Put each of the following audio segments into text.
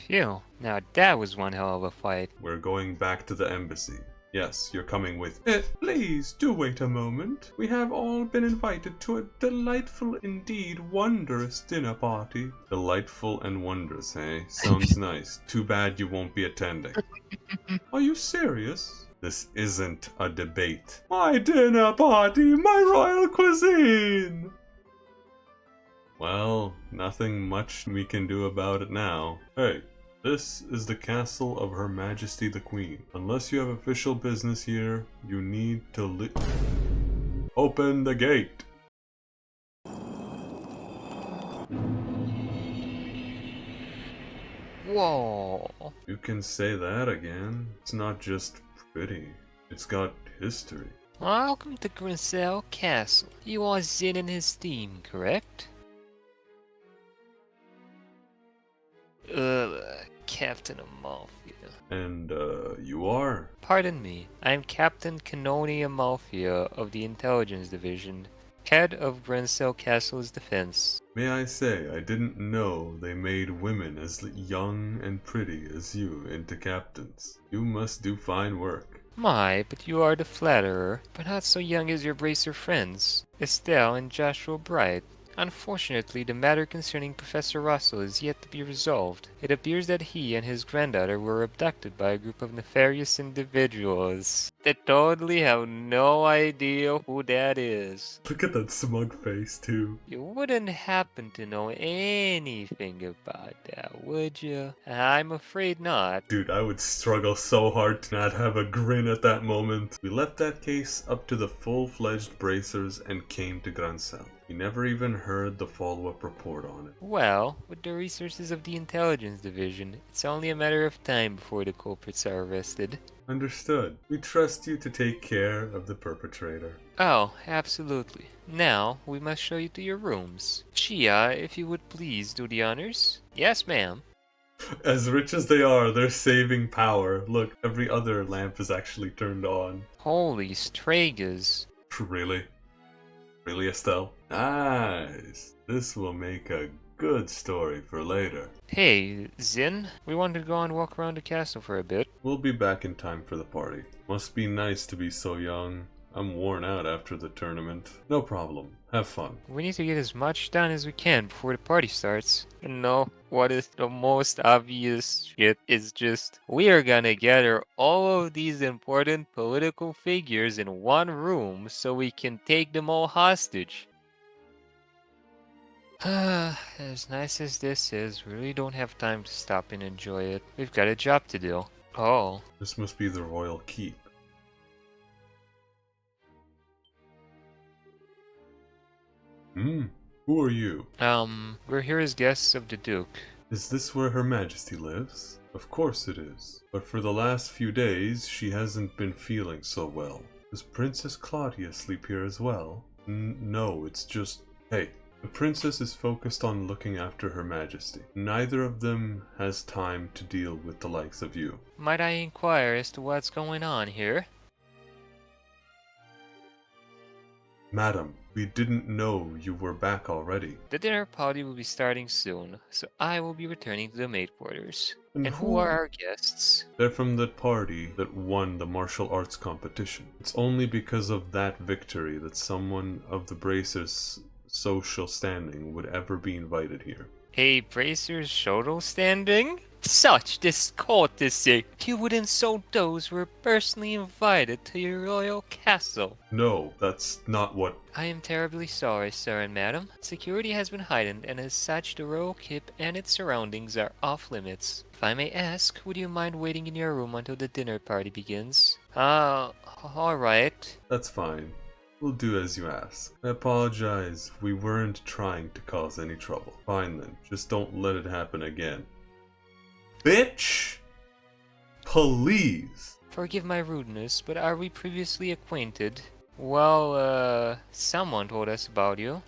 Phew, now that was one hell of a fight. We're going back to the embassy. Yes, you're coming with. Please do wait a moment. We have all been invited to a delightful, indeed wondrous dinner party. Delightful and wondrous, eh? Sounds nice. Too bad you won't be attending. Are you serious? This isn't a debate. My dinner party, my royal cuisine! Well, nothing much we can do about it now. Hey, this is the castle of Her Majesty the Queen. Unless you have official business here, you need to open the gate. Whoa. You can say that again. It's not just pretty. It's got history. Welcome to Grinsell Castle. You are Zin and his team, correct? Captain Amalthea. And, you are? Pardon me, I am Captain Canoni Amalthea of the Intelligence Division, head of Grinsell Castle's defense. May I say, I didn't know they made women as young and pretty as you into captains. You must do fine work. My, but you are the flatterer, but not so young as your bracer friends, Estelle and Joshua Bright. Unfortunately, the matter concerning Professor Russell is yet to be resolved. It appears that he and his granddaughter were abducted by a group of nefarious individuals that totally have no idea who that is. Look at that smug face, too. You wouldn't happen to know anything about that, would you? I'm afraid not. Dude, I would struggle so hard to not have a grin at that moment. We left that case up to the full-fledged bracers and came to Grancel. We never even heard the follow-up report on it. Well, with the resources of the Intelligence Division, it's only a matter of time before the culprits are arrested. Understood. We trust you to take care of the perpetrator. Oh, absolutely. Now, we must show you to your rooms. Chia, if you would please do the honors. Yes, ma'am. As rich as they are, they're saving power. Look, every other lamp is actually turned on. Holy Stragas. Really? Really, Estelle? Nice. This will make a good story for later. Hey, Zin, we wanted to go and walk around the castle for a bit. We'll be back in time for the party. Must be nice to be so young. I'm worn out after the tournament. No problem. Have fun. We need to get as much done as we can before the party starts. No, what is the most obvious shit is just we are gonna gather all of these important political figures in one room so we can take them all hostage. As nice as this is, we really don't have time to stop and enjoy it. We've got a job to do. Oh. This must be the royal keep. Who are you? We're here as guests of the Duke. Is this where Her Majesty lives? Of course it is. But for the last few days, she hasn't been feeling so well. Does Princess Claudia sleep here as well? No, it's just... Hey, the princess is focused on looking after Her Majesty. Neither of them has time to deal with the likes of you. Might I inquire as to what's going on here? Madam, we didn't know you were back already. The dinner party will be starting soon, so I will be returning to the maid quarters. And who are our guests? They're from the party that won the martial arts competition. It's only because of that victory that someone of the Bracers' social standing would ever be invited here. A Bracer's social standing? Such discourtesy! You would insult those who were personally invited to your royal castle. No, that's not what... I am terribly sorry, sir and madam. Security has been heightened, and as such, the royal keep and its surroundings are off limits. If I may ask, would you mind waiting in your room until the dinner party begins? Alright. That's fine. We'll do as you ask. I apologize. We weren't trying to cause any trouble. Fine then. Just don't let it happen again. Bitch! Please! Forgive my rudeness, but are we previously acquainted? Well, someone told us about you.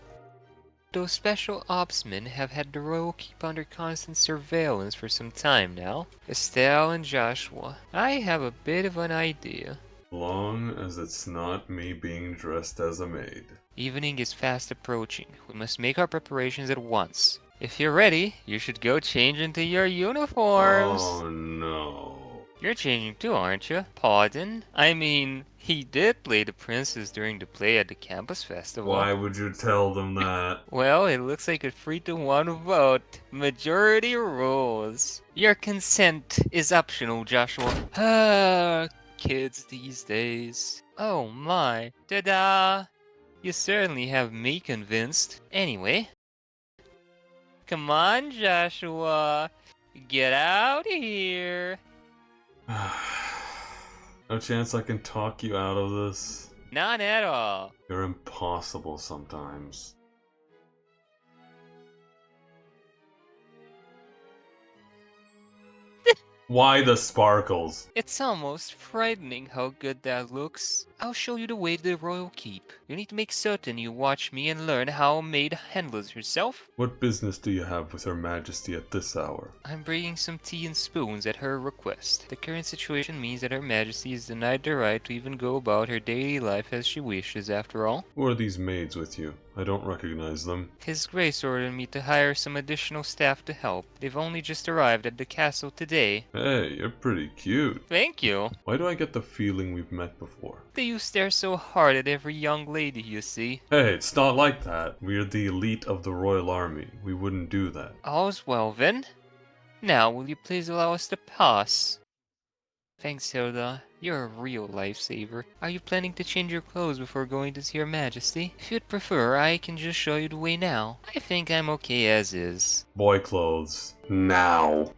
Those special opsmen have had the royal keep under constant surveillance for some time now. Estelle and Joshua. I have a bit of an idea. Long as it's not me being dressed as a maid. Evening is fast approaching. We must make our preparations at once. If you're ready, you should go change into your uniforms. Oh no. You're changing too, aren't you? Pardon? I mean, he did play the princess during the play at the campus festival. Why would you tell them that? Well, it looks like a 3-to-1 vote. Majority rules. Your consent is optional, Joshua. Kids these days. Oh my. Ta-da! You certainly have me convinced. Anyway. Come on, Joshua. Get out of here. No chance I can talk you out of this? Not at all. You're impossible sometimes. Why the sparkles? It's almost frightening how good that looks. I'll show you the way to the royal keep. You need to make certain you watch me and learn how a maid handles herself. What business do you have with Her Majesty at this hour? I'm bringing some tea and spoons at her request. The current situation means that Her Majesty is denied the right to even go about her daily life as she wishes, after all. Who are these maids with you? I don't recognize them. His Grace ordered me to hire some additional staff to help. They've only just arrived at the castle today. Hey, you're pretty cute. Thank you. Why do I get the feeling we've met before? You stare so hard at every young lady you see. Hey, it's not like that. We're the elite of the royal army. We wouldn't do that. All's well then. Now, will you please allow us to pass? Thanks, Hilda. You're a real lifesaver. Are you planning to change your clothes before going to see Her Majesty? If you'd prefer, I can just show you the way now. I think I'm okay as is. Boy clothes. Now.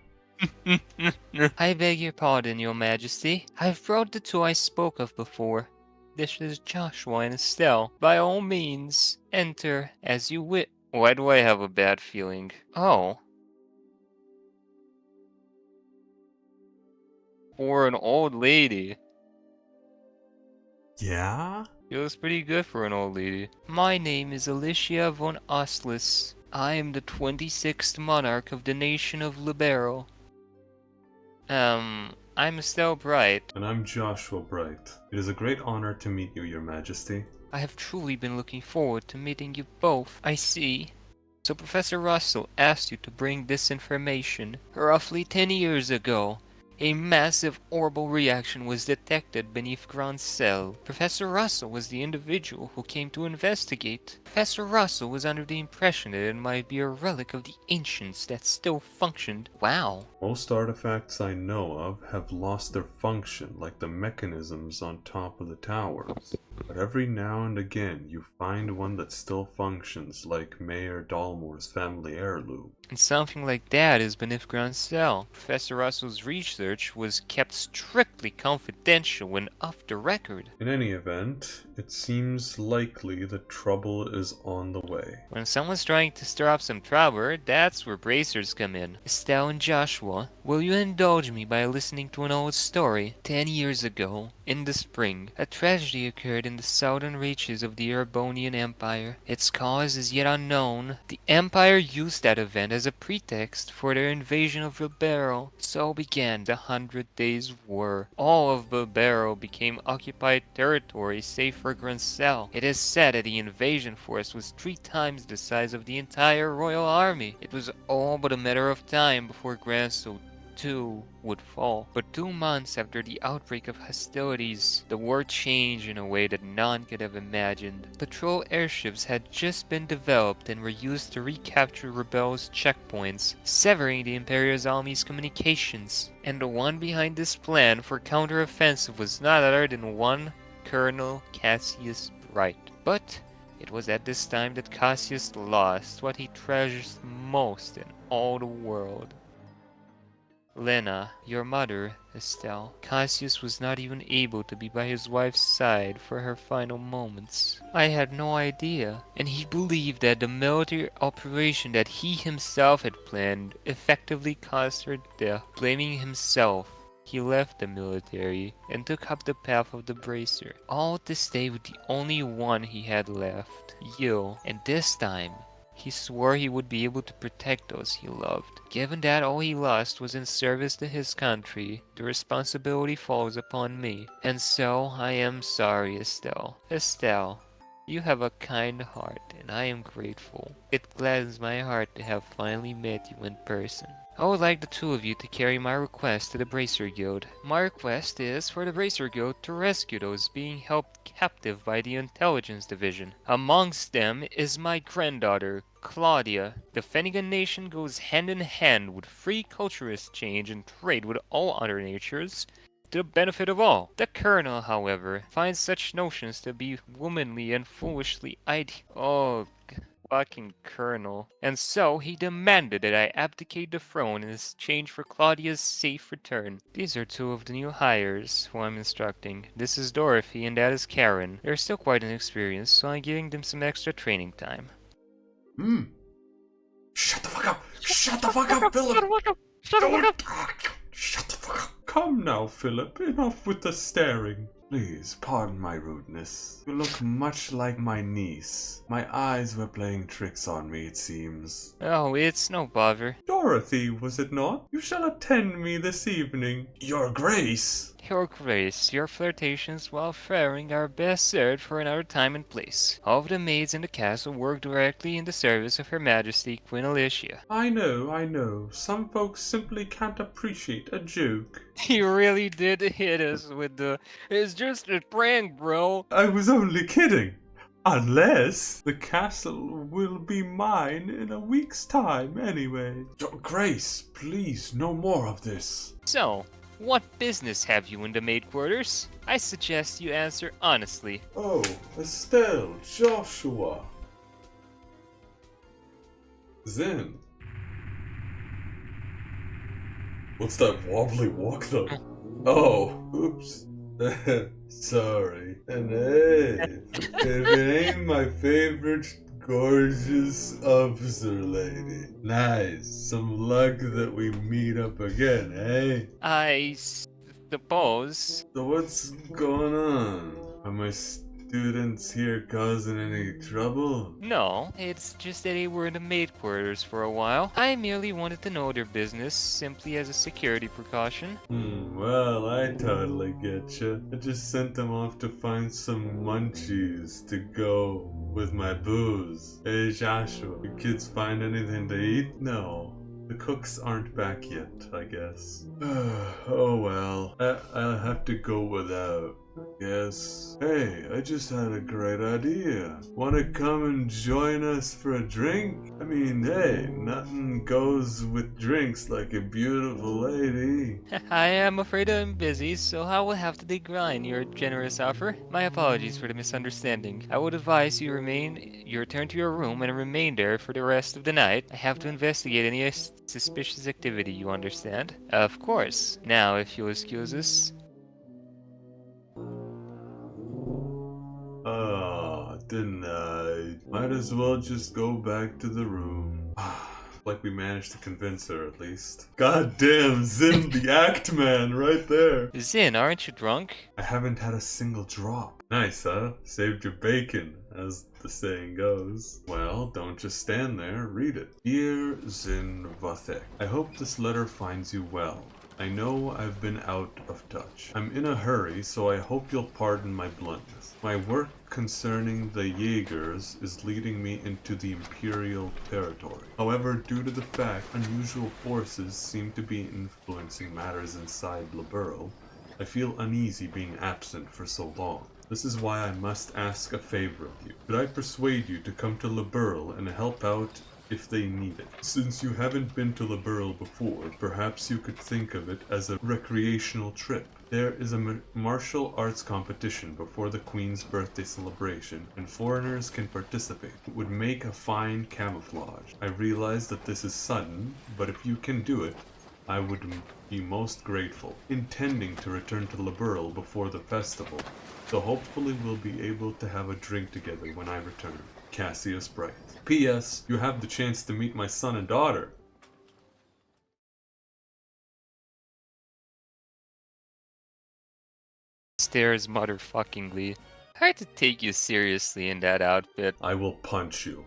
I beg your pardon, Your Majesty. I've brought the two I spoke of before. This is Joshua and Estelle. By all means, enter as you wit. Why do I have a bad feeling? Oh. For an old lady. Yeah? Feels pretty good for an old lady. My name is Alicia von Ostlis. I am the 26th monarch of the nation of Libero. I'm Estelle Bright. And I'm Joshua Bright. It is a great honor to meet you, Your Majesty. I have truly been looking forward to meeting you both. I see. So Professor Russell asked you to bring this information. Roughly 10 years ago, a massive orbital reaction was detected beneath Grand Cell. Professor Russell was the individual who came to investigate. Professor Russell was under the impression that it might be a relic of the ancients that still functioned. Wow. Most artifacts I know of have lost their function, like the mechanisms on top of the towers. But every now and again you find one that still functions, like Mayor Dalmore's family heirloom. And something like that is beneath Grand Cell. Professor Russell's research was kept strictly confidential and off the record. In any event, it seems likely that trouble is on the way. When someone's trying to stir up some trouble, that's where bracers come in. Estelle and Joshua, will you indulge me by listening to an old story? 10 years ago, in the spring, a tragedy occurred in the southern reaches of the Erebonian Empire. Its cause is yet unknown. The Empire used that event as a pretext for their invasion of Bilbero. So began the 100 Days' War. All of Bilbero became occupied territory save for Grancel. It is said that the invasion force was 3 times the size of the entire royal army. It was all but a matter of time before Grancel too would fall. But 2 months after the outbreak of hostilities, the war changed in a way that none could have imagined. Patrol airships had just been developed and were used to recapture rebels' checkpoints, severing the Imperial's army's communications. And the one behind this plan for counteroffensive was not other than one Colonel Cassius Bright. But it was at this time that Cassius lost what he treasures most in all the world. Lena, your mother, Estelle. Cassius was not even able to be by his wife's side for her final moments. I had no idea, and he believed that the military operation that he himself had planned effectively caused her death. Blaming himself, he left the military and took up the path of the Bracer, all to stay with the only one he had left, Yil, and this time, he swore he would be able to protect those he loved. Given that all he lost was in service to his country, the responsibility falls upon me. And so, I am sorry, Estelle. Estelle, You have a kind heart, and I am grateful. It gladdens my heart to have finally met you in person. I would like the two of you to carry my request to the Bracer Guild. My request is for the Bracer Guild to rescue those being held captive by the Intelligence Division. Amongst them is my granddaughter, Claudia. Defending a nation goes hand in hand with free cultural exchange and trade with all other natures, to the benefit of all. The Colonel, however, finds such notions to be womanly and foolishly fucking Colonel. And so he demanded that I abdicate the throne in exchange for Claudia's safe return. These are two of the new hires who I'm instructing. This is Dorothy and that is Karen. They're still quite inexperienced, so I'm giving them some extra training time. Shut the fuck up! Shut the fuck up, Philip! Shut the fuck up! Come now, Philip. Enough with the staring. Please, pardon my rudeness. You look much like my niece. My eyes were playing tricks on me, it seems. Oh, it's no bother. Dorothy, was it not? You shall attend me this evening. Your Grace! Your Grace, your flirtations while faring are best served for another time and place. All of the maids in the castle work directly in the service of Her Majesty Queen Alicia. I know. Some folks simply can't appreciate a joke. He really did hit us with the, it's just a prank, bro. I was only kidding. Unless the castle will be mine in a week's time anyway. Your Grace, please, no more of this. So, what business have you in the maid quarters? I suggest you answer honestly. Oh, Estelle, Joshua. Zen. What's that wobbly walk though? Oh, oops. Sorry. And hey, if it ain't my favorite gorgeous officer lady. Nice. Some luck that we meet up again, eh? I suppose. So what's going on? Are my students here causing any trouble? No, it's just that they were in the maid quarters for a while. I merely wanted to know their business, simply as a security precaution. Well, I totally get you. I just sent them off to find some munchies to go with my booze. Hey Joshua, you kids find anything to eat? No. The cooks aren't back yet, I guess. Oh well. I'll have to go without. Yes. Hey, I just had a great idea. Wanna come and join us for a drink? I mean, hey, nothing goes with drinks like a beautiful lady. I am afraid I'm busy, so I will have to decline your generous offer. My apologies for the misunderstanding. I would advise you return to your room and remain there for the rest of the night. I have to investigate any suspicious activity, you understand? Of course. Now, if you'll excuse us. Didn't I? Might as well just go back to the room. Like we managed to convince her, at least. God damn, Zin the act man right there. Zin, aren't you drunk? I haven't had a single drop. Nice, huh? Saved your bacon, as the saying goes. Well, don't just stand there, read it. Dear Zin Vathek, I hope this letter finds you well. I know I've been out of touch. I'm in a hurry, so I hope you'll pardon my bluntness. My work concerning the Jaegers is leading me into the Imperial territory. However, due to the fact unusual forces seem to be influencing matters inside Liberl, I feel uneasy being absent for so long. This is why I must ask a favor of you. Could I persuade you to come to Liberl and help out if they need it? Since you haven't been to Liberl before, perhaps you could think of it as a recreational trip. There is a martial arts competition before the Queen's birthday celebration, and foreigners can participate. It would make a fine camouflage. I realize that this is sudden, but if you can do it, I would be most grateful. Intending to return to Liberl before the festival, so hopefully we'll be able to have a drink together when I return. Cassius Bright. P.S. You have the chance to meet my son and daughter. Stares motherfuckingly. Hard to take you seriously in that outfit. I will punch you.